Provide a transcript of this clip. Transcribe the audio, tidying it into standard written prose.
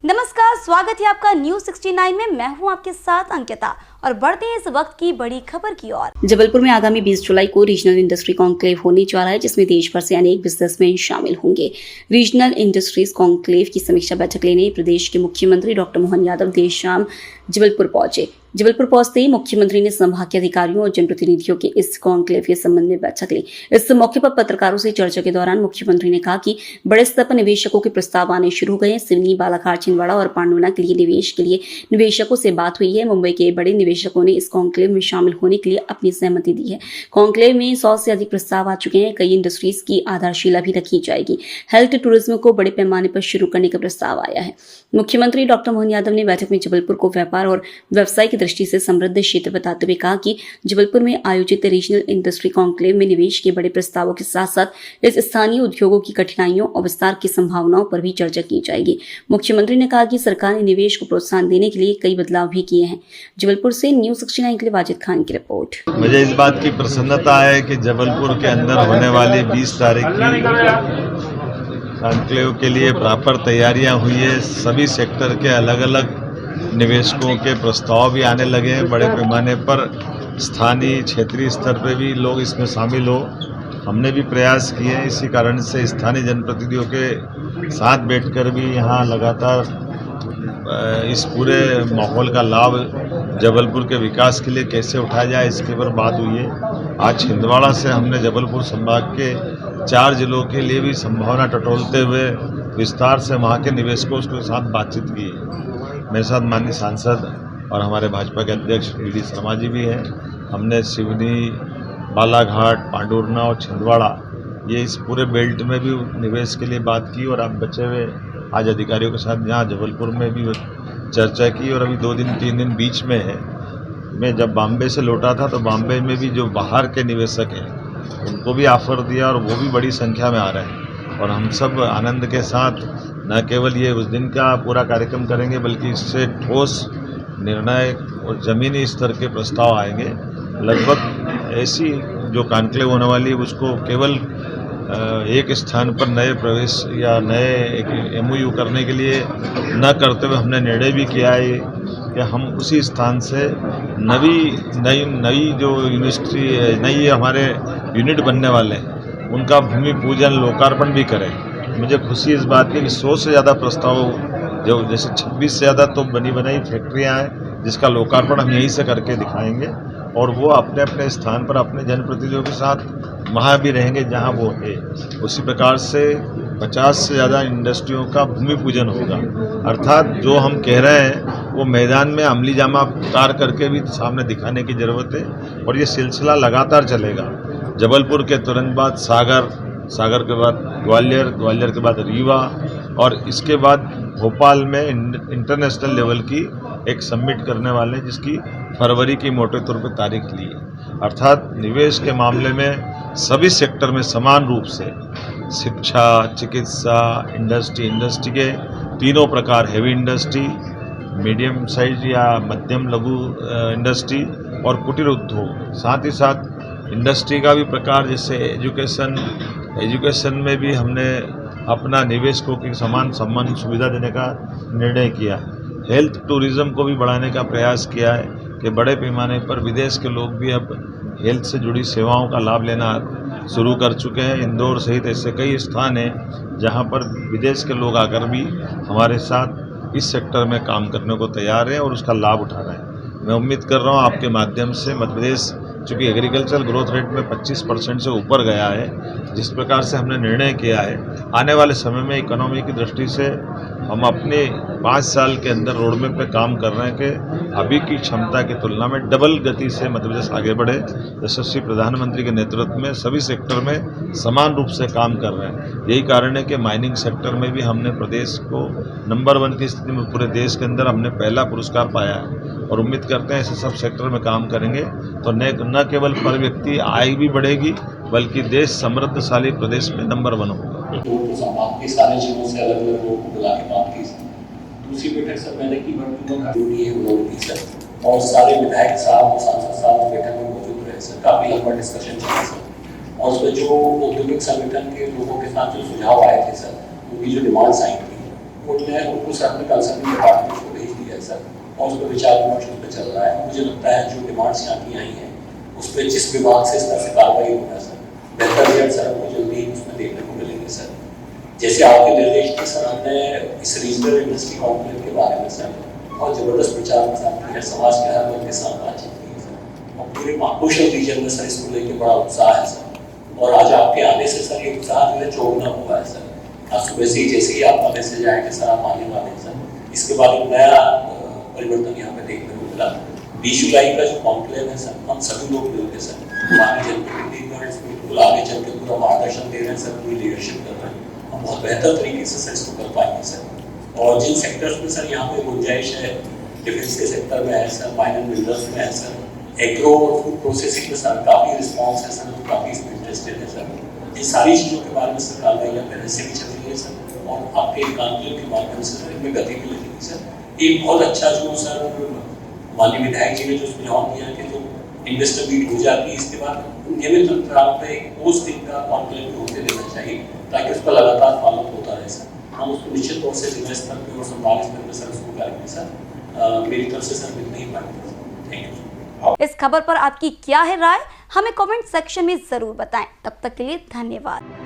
नमस्कार, स्वागत है आपका न्यूज 69 में। मैं हूं आपके साथ अंकिता और बढ़ते हैं इस वक्त की बड़ी खबर की ओर। जबलपुर में आगामी 20 जुलाई को रीजनल इंडस्ट्री कॉन्क्लेव होने जा रहा है, जिसमें देश भर से अनेक बिजनेसमैन शामिल होंगे। रीजनल इंडस्ट्रीज कॉन्क्लेव की समीक्षा बैठक लेने प्रदेश के मुख्यमंत्री डॉक्टर मोहन यादव देर शाम जबलपुर पहुंचे। जबलपुर पहुंचते ही मुख्यमंत्री ने संभाग के अधिकारियों और जनप्रतिनिधियों के इस कॉन्क्लेव के संबंध में बैठक ली। इस मौके पर पत्रकारों से चर्चा के दौरान मुख्यमंत्री ने कहा कि बड़े स्तर पर निवेशकों के प्रस्ताव आने शुरू हो गए हैं। सिवनी, बालाघाट, छिंदवाड़ा और पांडुना के लिए निवेश के लिए निवेशकों से बात हुई है। मुंबई के बड़े निवेशकों ने इस कॉन्क्लेव में शामिल होने के लिए अपनी सहमति दी है। कॉन्क्लेव में 100 से अधिक प्रस्ताव आ चुके हैं। कई इंडस्ट्रीज की आधारशिला भी रखी जाएगी। हेल्थ टूरिज्म को बड़े पैमाने पर शुरू करने का प्रस्ताव आया है। मुख्यमंत्री डॉक्टर मोहन यादव ने बैठक में जबलपुर को व्यापार और व्यवसाय की दृष्टि से समृद्ध क्षेत्र बताते हुए कहा कि जबलपुर में आयोजित रीजनल इंडस्ट्री कॉन्क्लेव में निवेश के बड़े प्रस्तावों के साथ साथ इस स्थानीय उद्योगों की कठिनाइयों और विस्तार की संभावनाओं पर भी चर्चा की जाएगी। मुख्यमंत्री ने कहा कि सरकार ने निवेश को प्रोत्साहन देने के लिए कई बदलाव भी किए हैं। जबलपुर से न्यूज 69 के लिए वाजिद खान की रिपोर्ट। मुझे इस बात की प्रसन्नता है कि जबलपुर के अंदर होने वाली 20 तारीख की कॉन्क्लेव के लिए प्रॉपर तैयारियां हुई है। सभी सेक्टर के अलग अलग निवेशकों के प्रस्ताव भी आने लगे हैं। बड़े पैमाने पर स्थानीय क्षेत्रीय स्तर पर भी लोग इसमें शामिल हो। हमने भी प्रयास किए हैं। इसी कारण से स्थानीय जनप्रतिनिधियों के साथ बैठकर भी यहाँ लगातार इस पूरे माहौल का लाभ जबलपुर के विकास के लिए कैसे उठाया जाए, इसके ऊपर बात हुई है। आज छिंदवाड़ा से हमने जबलपुर संभाग के 4 जिलों के लिए भी संभावना टटोलते हुए विस्तार से वहाँ के निवेशकों के साथ बातचीत की है। मेरे साथ माननीय सांसद और हमारे भाजपा के अध्यक्ष वी.डी. शर्मा जी भी हैं। हमने सिवनी, बालाघाट, पांडुरना और छिंदवाड़ा, ये इस पूरे बेल्ट में भी निवेश के लिए बात की। और अब बचे हुए आज अधिकारियों के साथ यहाँ जबलपुर में भी चर्चा की। और अभी 2 दिन 3 दिन बीच में है। मैं जब बॉम्बे से लौटा था तो बॉम्बे में भी जो बाहर के निवेशक हैं उनको भी ऑफर दिया और वो भी बड़ी संख्या में आ रहे हैं। और हम सब आनंद के साथ न केवल ये उस दिन का पूरा कार्यक्रम करेंगे, बल्कि इससे ठोस निर्णय और ज़मीनी स्तर के प्रस्ताव आएंगे। लगभग ऐसी जो कॉन्क्लेव होने वाली है उसको केवल एक स्थान पर नए प्रवेश या नए एक MOU करने के लिए न करते हुए हमने निर्णय भी किया है कि हम उसी स्थान से नई जो यूनिवर्सिटी, नई हमारे यूनिट बनने वाले हैं उनका भूमि पूजन, लोकार्पण भी करें। मुझे खुशी इस बात की कि 100 से ज़्यादा प्रस्ताव, जो जैसे 26 से ज़्यादा तो बनी बनाई फैक्ट्रियाँ हैं जिसका लोकार्पण हम यहीं से करके दिखाएंगे। और वो अपने अपने स्थान पर अपने जनप्रतिनिधियों के साथ वहाँ भी रहेंगे जहाँ वो है। उसी प्रकार से 50 से ज़्यादा इंडस्ट्रियों का भूमि पूजन होगा। अर्थात जो हम कह रहे हैं वो मैदान में अमली जामा उतार करके भी सामने दिखाने की ज़रूरत है। और ये सिलसिला लगातार चलेगा। जबलपुर के तुरंत बाद सागर के बाद ग्वालियर के बाद रीवा और इसके बाद भोपाल में इंटरनेशनल लेवल की एक समिट करने वाले हैं, जिसकी फरवरी की मोटे तौर पर तारीख ली है। अर्थात निवेश के मामले में सभी सेक्टर में समान रूप से शिक्षा, चिकित्सा, इंडस्ट्री के तीनों प्रकार, हेवी इंडस्ट्री, मीडियम साइज या मध्यम लघु इंडस्ट्री और कुटीर उद्योग, साथ ही साथ इंडस्ट्री का भी प्रकार, जैसे एजुकेशन में भी हमने अपना निवेशकों की समान सुविधा देने का निर्णय किया। हेल्थ टूरिज्म को भी बढ़ाने का प्रयास किया है कि बड़े पैमाने पर विदेश के लोग भी अब हेल्थ से जुड़ी सेवाओं का लाभ लेना शुरू कर चुके हैं। इंदौर सहित ऐसे कई स्थान हैं जहां पर विदेश के लोग आकर भी हमारे साथ इस सेक्टर में काम करने को तैयार हैं और उसका लाभ उठा रहे हैं। मैं उम्मीद कर रहा हूं आपके माध्यम से मध्य प्रदेश चूँकि एग्रीकल्चर ग्रोथ रेट में 25% से ऊपर गया है, जिस प्रकार से हमने निर्णय किया है, आने वाले समय में इकोनॉमी की दृष्टि से हम अपने 5 साल के अंदर रोड मैप पे काम कर रहे हैं कि अभी की क्षमता की तुलना में डबल गति से मध्य प्रदेश आगे बढ़े। यशस्वी प्रधानमंत्री के नेतृत्व में सभी सेक्टर में समान रूप से काम कर रहे हैं। यही कारण है कि माइनिंग सेक्टर में भी हमने प्रदेश को नंबर 1 की स्थिति में पूरे देश के अंदर हमने पहला पुरस्कार पाया है। और उम्मीद करते हैं ऐसे सब सेक्टर में काम करेंगे तो न केवल पर व्यक्ति आय भी बढ़ेगी, बल्कि देश समृद्धशाली प्रदेश में नंबर 1 होगा। तो संभाग के सारे जिलों से अलग अलग लोगों को बुला के बात की। दूसरी बैठक से पहले की ड्यूटी है उन्होंने की सर, और सारे विधायक साहब, सांसद साहब बैठक में मौजूद रहे सर। काफी लंबा डिस्कशन चला सर। और उसमें जो औद्योगिक संगठन के लोगों के साथ जो सुझाव आए थे सर, उनकी जो डिमांड्स आई थी वो प्रपोजल है उनको सर ने कंसर्न डिपार्टमेंट को भेज दिया है सर, और उस पर विचार विमर्श उस पर चल रहा है। मुझे लगता है जो डिमांड्स यहाँ की आई हैं उस पर जिस विभाग से इस तरह से कार्रवाई होगा सर, बेहतर रिजल्ट सर हमको जल्दी ही उसमें देखने को मिलेंगे सर। जैसे आपके निर्देश थे सर, हमने इस रीजनल इंडस्ट्री कॉन्क्लेव के बारे में सर बहुत जबरदस्त प्रचार प्रसार किया है, समाज के हर वर्ग के साथ बातचीत की है सर, और पूरे महाकोशल रीजन में सर इसको लेकर बड़ा उत्साह है सर। और आज आपके आने से सर ये उत्साह जो है चौगुना हुआ है सर। आज सुबह से ही जैसे ही आपका मैसेज आया कि सर आप आने वाले हैं सर, इसके बाद एक नया परिवर्तन यहाँ पे देखने को मिला। 20 जुलाई का जो कॉन्क्लेव है सर, हम सभी लोग मिलकर सर माननीय जनप्रतिनिधिगण बिल्कुल आगे चल के पूरा मार्गदर्शन दे रहे हैं सर, पूरी लीडरशिप कर रहे हैं, हम बहुत बेहतर तरीके से सर इसको कर पाएंगे सर। और जिन सेक्टर्स में सर यहाँ पे गुंजाइश है, डिफेंस के सेक्टर में है सर, माइन एंड मिनरल्स में है सर, एग्रो और फूड प्रोसेसिंग में सर काफ़ी रिस्पॉन्स है सर, काफ़ी इसमें इंटरेस्टेड है सर। इन सारी चीज़ों के बारे में सर कार्रवाई पहले से भी चल रही है सर, और आपके कॉन्क्लेव के माध्यम से सर इनमें गति भी लगेगी सर। एक बहुत अच्छा जो सर माननीय विधायक जी ने जो सुझाव दिया कि जो इन्वेस्टर मीट हो जाती है इसके बाद नियमित अंतराल पे पोस्ट दिन का कॉन्क्लेव होते देना चाहिए, ताकि उस पर लगातार फॉलो होता रहे सर। हम उसको निश्चित तौर से जिला स्तर पर और संभाग स्तर पर सर उसको करेंगे सर। मेरी तरफ से सर मिल नहीं पाएंगे। Thank you. इस खबर पर आपकी क्या है राय, हमें कमेंट सेक्शन में जरूर बताएं। तब तक के लिए धन्यवाद।